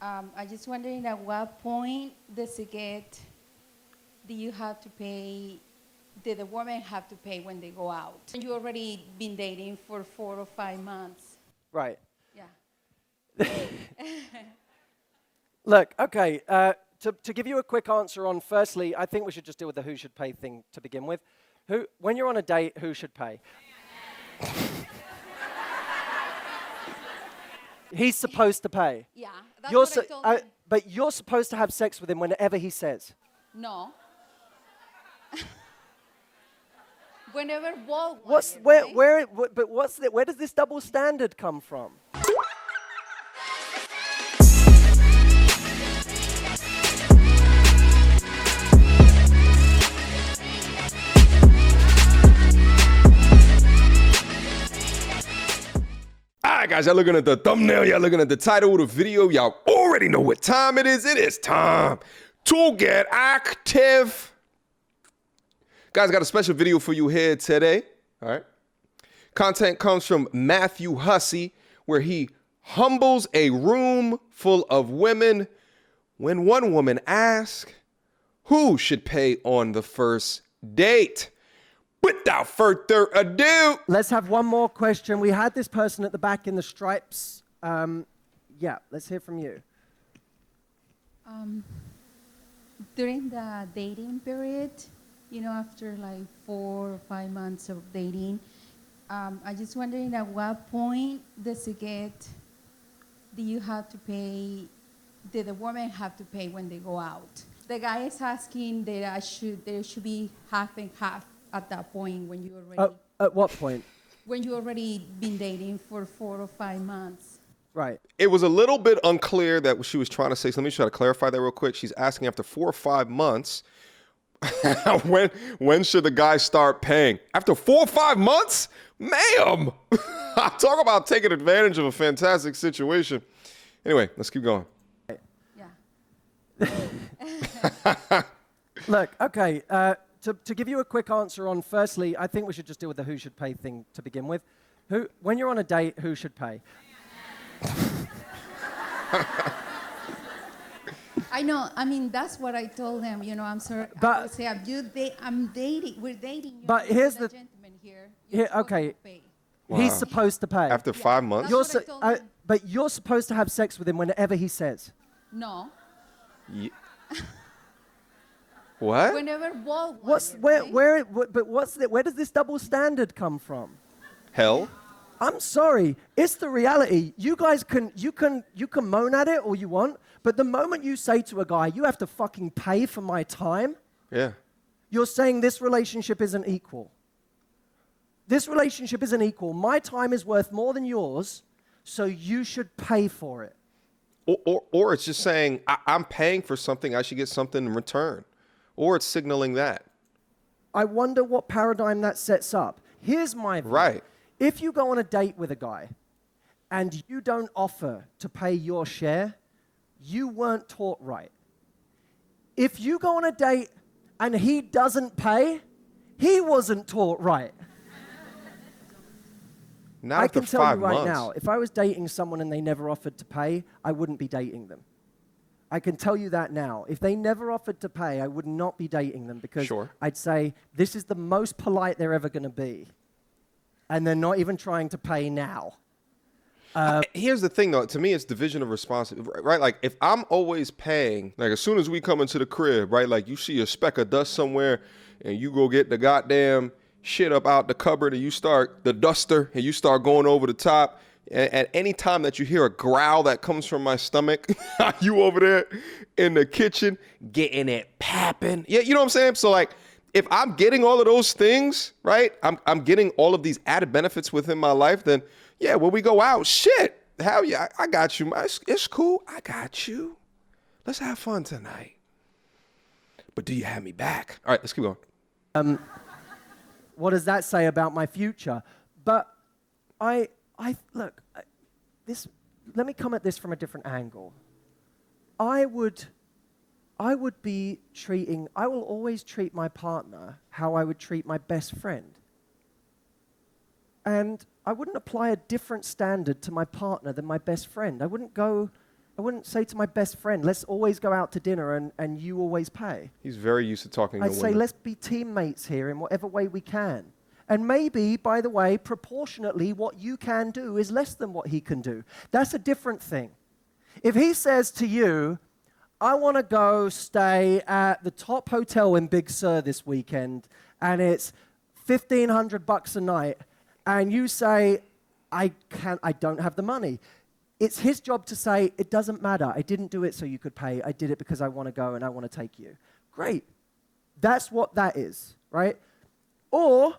I just wondering at what point does it get, do you have to pay, did the woman have to pay when they go out? You already been dating for 4 or 5 months. Right. Yeah. Look, okay, to give you a quick answer on, firstly, I think we should just deal with the who should pay thing to begin with. When you're on a date, who should pay? He's supposed to pay. Yeah, that's what I told him. But you're supposed to have sex with him whenever he says. No. Whenever both where does this double standard come from? All right, guys, y'all looking at the thumbnail, y'all looking at the title of the video, y'all already know what time it is. It is time to get active. Guys, got a special video for you here today, all right? Content comes from Matthew Hussey, where he humbles a room full of women when one woman asks, who should pay on the first date? Without further ado, let's have one more question. We had this person at the back in the stripes. Yeah, let's hear from you. During the dating period, you know, after like 4 or 5 months of dating, I just wondering at what point does it get, do you have to pay, did the woman have to pay when they go out? The guy is asking that there should be half and half at that point when you already... At what point? When you already been dating for 4 or 5 months. Right. it was a little bit unclear that she was trying to say. So let me try to clarify that real quick. She's asking after 4 or 5 months, when should the guy start paying? After 4 or 5 months? Ma'am! Talk about taking advantage of a fantastic situation. Anyway, let's keep going. Yeah. Look, okay, to give you a quick answer on, firstly, I think we should just deal with the who should pay thing to begin with. When you're on a date, who should pay? I know. I mean, that's what I told him. You know, I'm sorry. But I would say, I'm dating. We're dating. But here's the gentleman here. Okay. Wow. He's supposed to pay. After 5 months? That's what I told him. But you're supposed to have sex with him whenever he says. No. What? Whenever both. Where does this double standard come from? Hell? I'm sorry, it's the reality. You guys you can moan at it all you want, but the moment you say to a guy, you have to fucking pay for my time, Yeah. you're saying this relationship isn't equal. This relationship isn't equal. My time is worth more than yours, so you should pay for it. Or it's just saying, I'm paying for something, I should get something in return. Or it's signaling that. I wonder what paradigm that sets up. Here's my view. Right. If you go on a date with a guy and you don't offer to pay your share, you weren't taught right. If you go on a date and he doesn't pay, he wasn't taught right. Not I can after tell 5 you right months. now, if I was dating someone and they never offered to pay, I wouldn't be dating them. I can tell you that now. If they never offered to pay, I would not be dating them because Sure. I'd say, this is the most polite they're ever going to be. And they're not even trying to pay now. Here's the thing, though. To me, it's division of responsibility, right? Like, if I'm always paying, like, as soon as we come into the crib, right, like, you see a speck of dust somewhere, and you go get the goddamn shit up out the cupboard, and you start the duster, and you start going over the top, and at any time that you hear a growl that comes from my stomach, you over there in the kitchen getting it popping. Yeah, you know what I'm saying? So, like, if I'm getting all of those things, right, I'm getting all of these added benefits within my life, then, yeah, when we go out, shit, hell yeah, I got you. It's cool. I got you. Let's have fun tonight. But do you have me back? All right, let's keep going. What does that say about my future? But look, let me come at this from a different angle. I will always treat my partner how I would treat my best friend. And I wouldn't apply a different standard to my partner than my best friend. I wouldn't go I wouldn't say to my best friend, let's always go out to dinner and you always pay. He's very used to talking to I'd women. say let's be teammates here in whatever way we can. And maybe, by the way, proportionately, what you can do is less than what he can do. That's a different thing. If he says to you, I want to go stay at the top hotel in Big Sur this weekend, and it's $1,500 a night, and you say, I don't have the money. It's his job to say, it doesn't matter. I didn't do it so you could pay. I did it because I want to go and I want to take you. Great. That's what that is, right? Or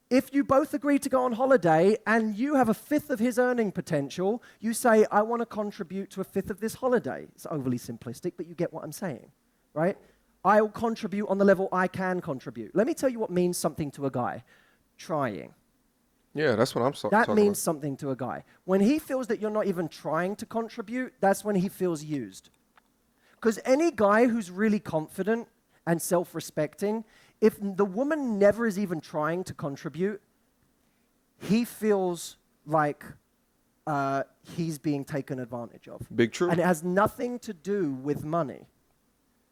if you both agree to go on holiday and you have a fifth of his earning potential, you say, I want to contribute to a fifth of this holiday. It's overly simplistic, but you get what I'm saying, right? I'll contribute on the level I can contribute. Let me tell you what means something to a guy. Trying. Yeah, that's what I'm talking That about. means something to a guy. When he feels that you're not even trying to contribute, that's when he feels used. Because any guy who's really confident and self-respecting, if the woman never is even trying to contribute, he feels like he's being taken advantage of. Big true. And it has nothing to do with money.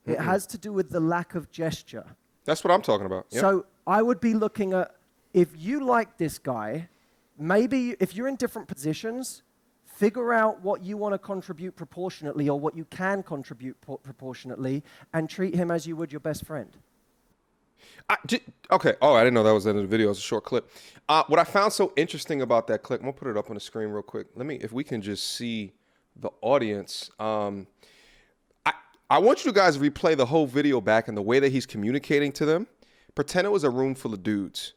It has to do with the lack of gesture. That's what I'm talking about. Yep. So I would be looking at, if you like this guy, maybe if you're in different positions, figure out what you want to contribute proportionately or what you can contribute proportionately and treat him as you would your best friend. Okay. Oh, I didn't know that was the end of the video. It was a short clip. What I found so interesting about that clip, I'm going to put it up on the screen real quick. If we can just see the audience. I want you guys to replay the whole video back and the way that he's communicating to them. Pretend it was a room full of dudes.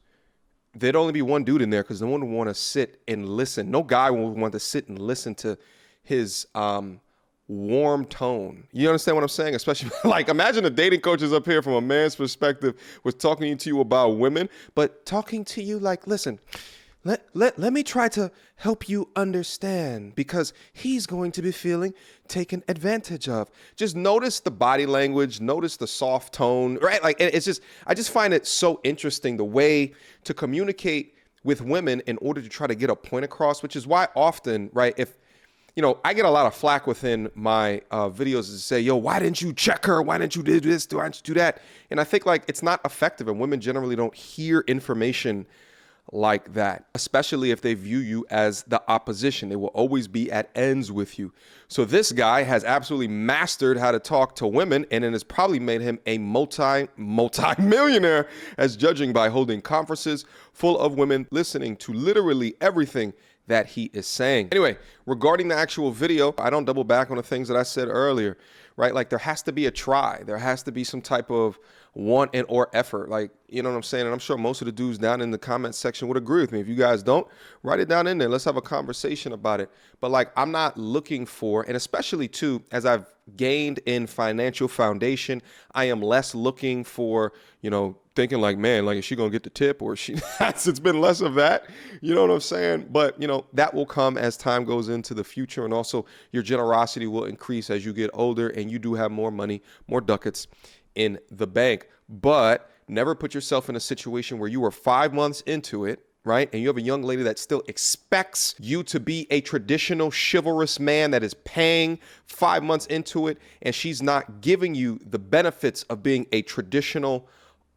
There'd only be one dude in there because no one would want to sit and listen. No guy would want to sit and listen to his warm tone. You understand what I'm saying? Especially, like, imagine the dating coaches up here from a man's perspective was talking to you about women, but talking to you like, listen, let me try to help you understand because he's going to be feeling taken advantage of. Just notice the body language, notice the soft tone, right? Like, it's just, I just find it so interesting the way to communicate with women in order to try to get a point across, which is why often, right, if, you know, I get a lot of flack within my videos to say, yo, why didn't you check her? Why didn't you do this? Why didn't you do that? And I think, like, it's not effective, and women generally don't hear information like that, especially if they view you as the opposition. They will always be at ends with you. So this guy has absolutely mastered how to talk to women, and it has probably made him a multi-millionaire, as judging by holding conferences full of women listening to literally everything that he is saying. Anyway, regarding the actual video, I don't double back on the things that I said earlier, right? Like, there has to be a try. There has to be some type of want and or effort. Like, you know what I'm saying? And I'm sure most of the dudes down in the comment section would agree with me. If you guys don't, write it down in there. Let's have a conversation about it. But, like, I'm not looking for, and especially too, as I've gained in financial foundation, I am less looking for, you know, thinking like, man, like, is she going to get the tip or is she? It's been less of that. You know what I'm saying? But, you know, that will come as time goes into the future. And also your generosity will increase as you get older and you do have more money, more ducats in the bank. But never put yourself in a situation where you are 5 months into it, right? And you have a young lady that still expects you to be a traditional chivalrous man that is paying 5 months into it. And she's not giving you the benefits of being a traditional,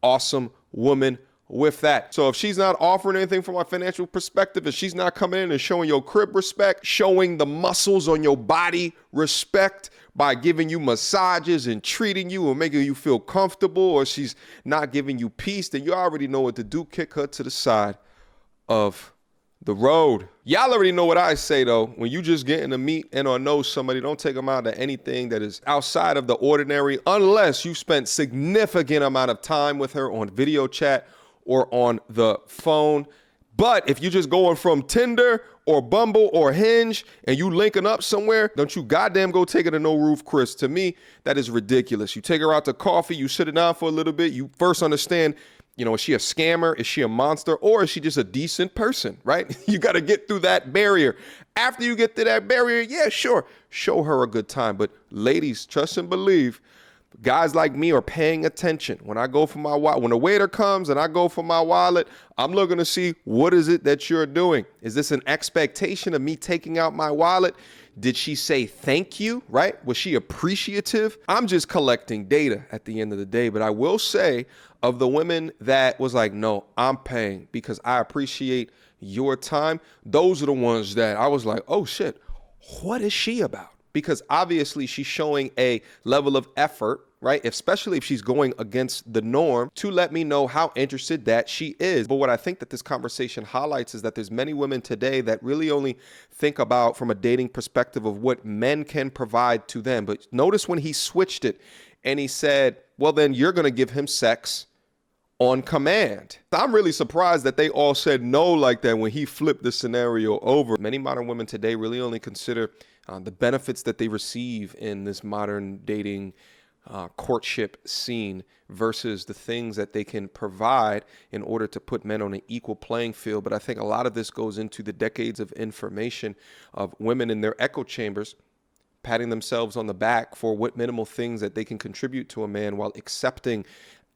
awesome woman with that. So if she's not offering anything from a financial perspective, if she's not coming in and showing your crib respect, showing the muscles on your body respect by giving you massages and treating you and making you feel comfortable, or she's not giving you peace, then you already know what to do. Kick her to the side of the road. Y'all already know what I say, though. When you just getting to meet and or know somebody, don't take them out to anything that is outside of the ordinary unless you spent significant amount of time with her on video chat or on the phone. But if you're just going from Tinder or Bumble or Hinge and you linking up somewhere, don't you goddamn go take her to No Roof Chris. To me, that is ridiculous. You take her out to coffee, you sit her down for a little bit, you first understand, you know, is she a scammer? Is she a monster? Or is she just a decent person, right? You got to get through that barrier. After you get through that barrier, yeah, sure, show her a good time. But ladies, trust and believe, guys like me are paying attention. When I go for my wallet, when the waiter comes and I go for my wallet, I'm looking to see, what is it that you're doing? Is this an expectation of me taking out my wallet Did she say thank you, right? Was she appreciative? I'm just collecting data at the end of the day, but I will say of the women that was like, no, I'm paying because I appreciate your time. Those are the ones that I was like, oh shit, what is she about? Because obviously she's showing a level of effort, right? Especially if she's going against the norm, to let me know how interested that she is. But what I think that this conversation highlights is that there's many women today that really only think about from a dating perspective of what men can provide to them. But notice when he switched it and he said, well, then you're going to give him sex on command. I'm really surprised that they all said no like that when he flipped the scenario over. Many modern women today really only consider the benefits that they receive in this modern dating courtship scene versus the things that they can provide in order to put men on an equal playing field. But I think a lot of this goes into the decades of information of women in their echo chambers patting themselves on the back for what minimal things that they can contribute to a man while accepting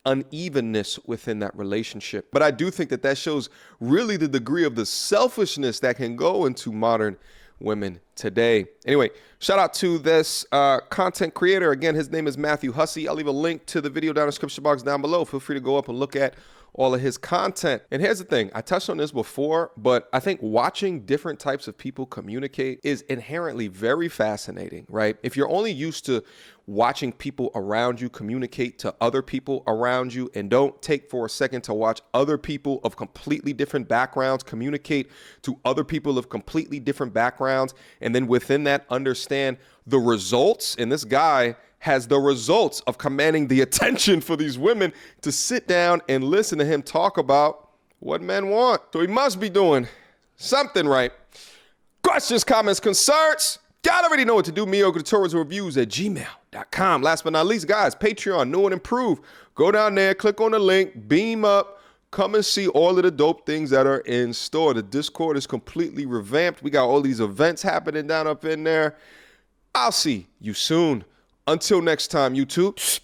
unevenness within that relationship. But I do think that that shows really the degree of the selfishness that can go into modern women today. Anyway, shout out to this content creator. Again, his name is Matthew Hussey. I'll leave a link to the video down in the description box down below. Feel free to go up and look at all of his content. And here's the thing, I touched on this before, but I think watching different types of people communicate is inherently very fascinating, right? If you're only used to watching people around you communicate to other people around you, and don't take for a second to watch other people of completely different backgrounds communicate to other people of completely different backgrounds, and then within that understand the results. And this guy has the results of commanding the attention for these women to sit down and listen to him talk about what men want. So he must be doing something right. Questions, comments, concerns? Y'all already know what to do. Mediocre tutorials and reviews at gmail.com. Last but not least, guys, Patreon, new and improved. Go down there, click on the link, beam up, come and see all of the dope things that are in store. The Discord is completely revamped. We got all these events happening down up in there. I'll see you soon. Until next time, YouTube.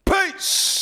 Peace.